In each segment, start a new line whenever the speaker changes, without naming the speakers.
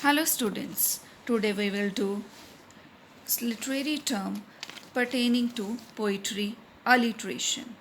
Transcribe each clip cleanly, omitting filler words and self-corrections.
Hello students, today we will do literary term pertaining to poetry, alliteration.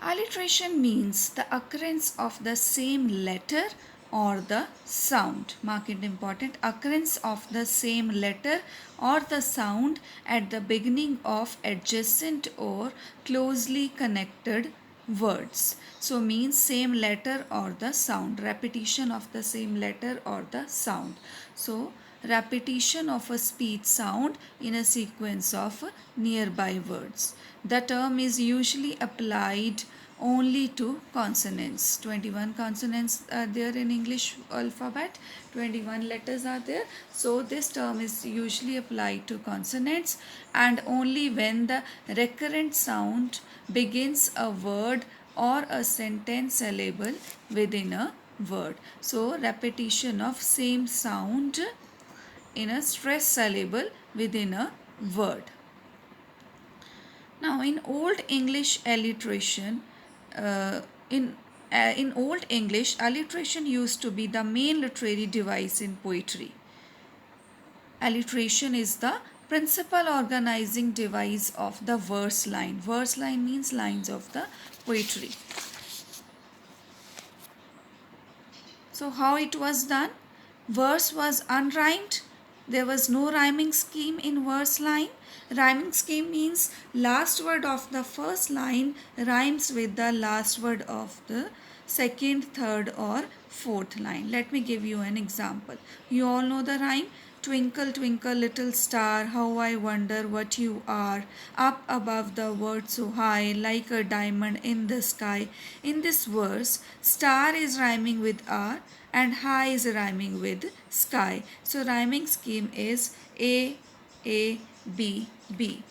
Alliteration means the occurrence of the same letter or the sound. Mark it important, occurrence of the same letter or the sound at the beginning of adjacent or closely connected words. So means same letter or the sound, repetition of the same letter or the sound. So repetition of a speech sound in a sequence of nearby words. The term is usually applied only to consonants. 21 consonants are there in English alphabet, 21 letters are there. So this term is usually applied to consonants and only when the recurrent sound begins a word or a sentence syllable within a word. So repetition of same sound in a stress syllable within a word. Now, in Old English alliteration, uh, in in Old English, alliteration used to be the main literary device in poetry. Alliteration is the principal organizing device of the verse line. Verse line means lines of the poetry. So, how it was done? Verse was unrhymed. There was no rhyming scheme in verse line. Rhyming scheme means last word of the first line rhymes with the last word of the second, third, or fourth line. Let me give you an example. You all know the rhyme. Twinkle, twinkle, little star, how I wonder what you are. Up above the world so high, like a diamond in the sky. In this verse, star is rhyming with R and high is rhyming with sky. So, rhyming scheme is A, B, B.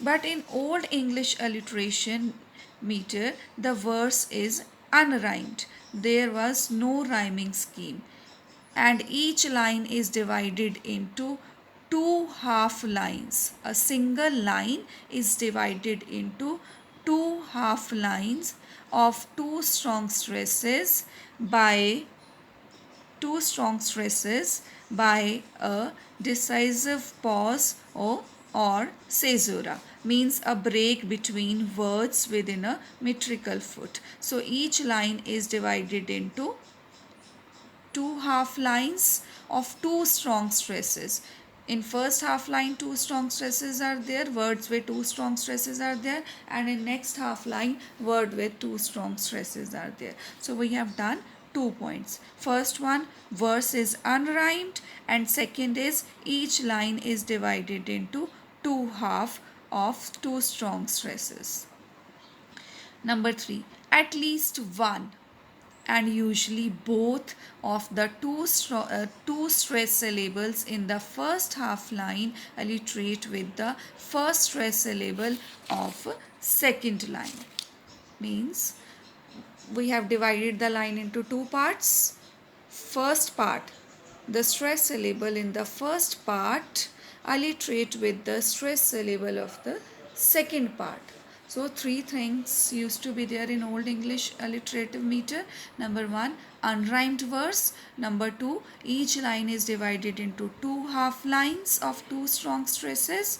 But in Old English alliteration meter, the verse is unrhymed. There was no rhyming scheme and each line is divided into two half lines. A single line is divided into two half lines of two strong stresses by a decisive pause or caesura, means a break between words within a metrical foot. So each line is divided into two half lines of two strong stresses. In first half line, two strong stresses are there, words with two strong stresses are there, and in next half line, word with two strong stresses are there. So we have done 2 points. First one, verse is unrhymed, and second is each line is divided into two half of two strong stresses. Number 3, at least one and usually both of the two stress syllables in the first half line alliterate with the first stress syllable of second line. Means we have divided the line into two parts. First part, the stress syllable in the first part alliterate with the stress syllable of the second part. So three things used to be there in Old English alliterative meter. Number 1, unrhymed verse. Number 2, each line is divided into two half lines of two strong stresses.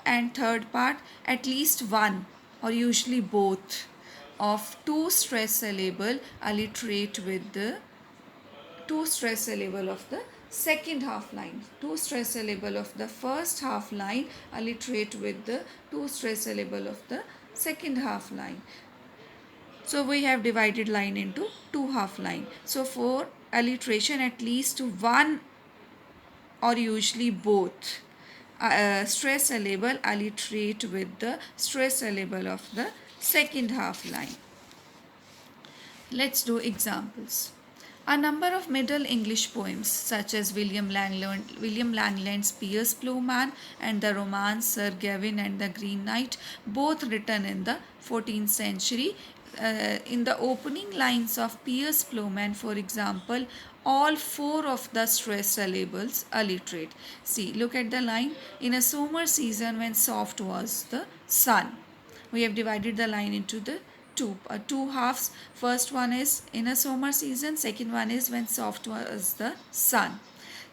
And third part, at least one or usually both of two stress syllable alliterate with the two stress syllable of the second half line. Two stress syllable of the first half line alliterate with the two stress syllable of the second half line. So we have divided line into two half line. So for alliteration, at least one or usually both stress syllable alliterate with the stress syllable of the second half line. Let's do examples. A number of Middle English poems, such as William Langland's Piers Plowman and the romance Sir Gawain and the Green Knight, both written in the 14th century. In the opening lines of Piers Plowman, for example, all four of the stress syllables alliterate. See, look at the line. In a summer season when soft was the sun. We have divided the line into the two halves. First one is in a summer season, second one is when soft was the sun.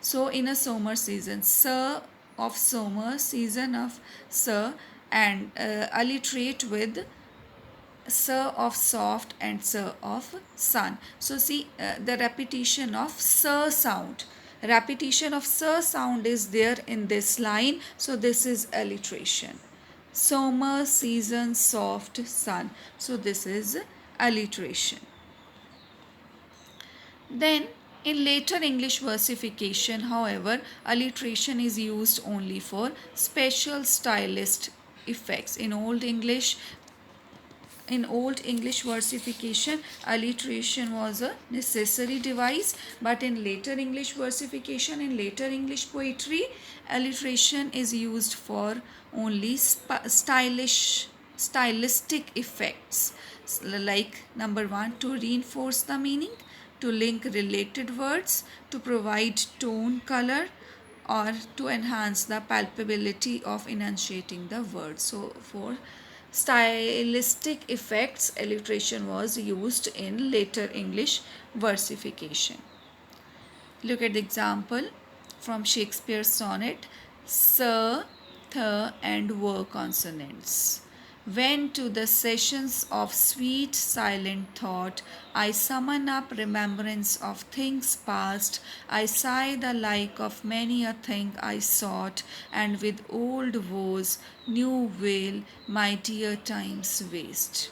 So in a summer season, sir of summer, season of sir, and alliterate with sir of soft and sir of sun. So see the repetition of sir sound. Repetition of sir sound is there in this line. So this is alliteration. Summer season soft sun. So this is alliteration. Then in later English versification, however, alliteration is used only for special stylist effects. In Old English versification, alliteration was a necessary device, but in later English versification, in later English poetry, alliteration is used for only stylistic effects, like number one, to reinforce the meaning, to link related words, to provide tone color, or to enhance the palpability of enunciating the word. So for stylistic effects, alliteration was used in later English versification. Look at the example from Shakespeare's sonnet. Sir, th, and were consonants. When to the sessions of sweet silent thought I summon up remembrance of things past, I sigh the like of many a thing I sought, and with old woes new wail my dear times waste.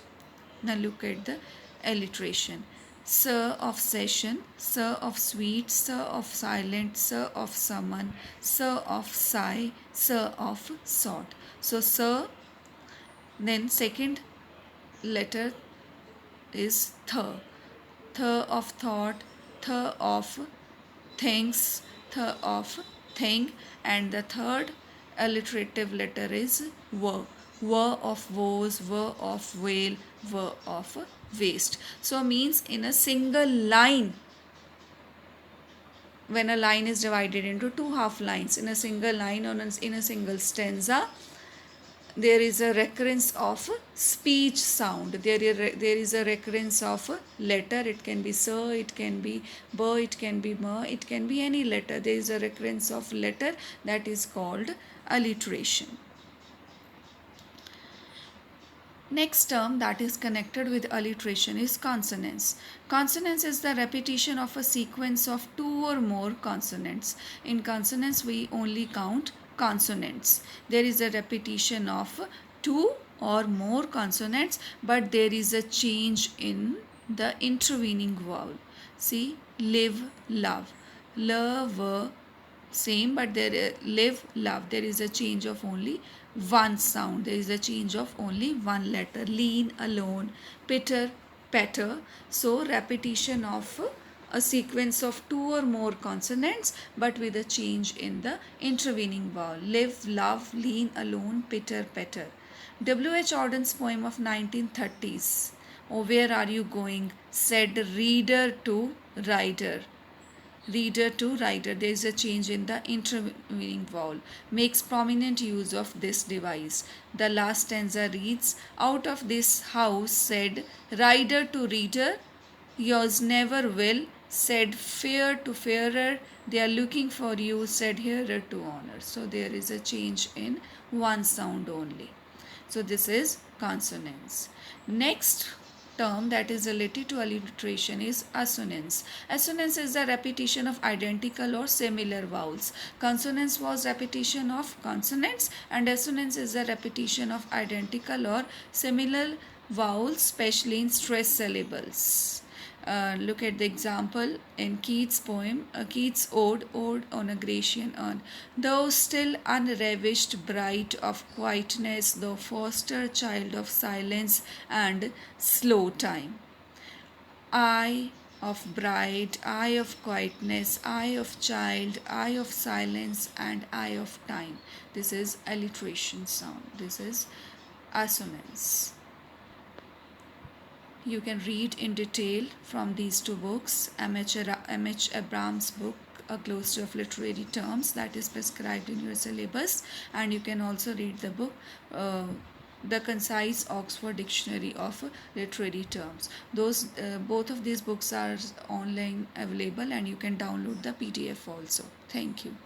Now look at the alliteration. Sir of session, sir of sweet, sir of silent, sir of summon, sir of sigh, sir of sought. So sir, then second letter is th. Th of thought, th of things, th of thing, and the third alliterative letter is were. Were of woes, were of wail, were of waste. So means in a single line, when a line is divided into two half lines, in a single line or in a single stanza, there is a recurrence of speech sound. There is a recurrence of a letter. It can be sir, it can be b, it can be m, it can be any letter. There is a recurrence of letter, that is called alliteration. Next term that is connected with alliteration is consonance. Consonance is the repetition of a sequence of two or more consonants. In consonance, we only count consonants. There is a repetition of two or more consonants, but there is a change in the intervening vowel. See, live, love. Love, same, but there live, love, there is a change of only one sound, there is a change of only one letter. Lean, alone, pitter, petter. So repetition of a sequence of two or more consonants, but with a change in the intervening vowel. Live, love, lean, alone, pitter, petter. W.H. Auden's poem of 1930s, Oh Where Are You Going, said reader to rider. Reader to writer, there is a change in the intervening vowel, makes prominent use of this device. The last stanza reads, out of this house, said rider to reader, yours never will, said fair to fairer, they are looking for you, said hearer to honor. So there is a change in one sound only. So this is consonance. Next term that is related to alliteration is assonance. Assonance is the repetition of identical or similar vowels. Consonance was repetition of consonants, and assonance is the repetition of identical or similar vowels, especially in stress syllables. Look at the example in Keats' poem, Keats' Ode on a Grecian urn. Thou still unravished bride of quietness, thou foster child of silence and slow time. Eye of bride, eye of quietness, eye of child, eye of silence, and eye of time. This is alliteration sound. This is assonance. You can read in detail from these two books, M.H. Abrams' book, A Glossary of Literary Terms, that is prescribed in your syllabus, and you can also read the book the concise Oxford Dictionary of Literary Terms. Those both of these books are online available, and you can download the PDF also. Thank you.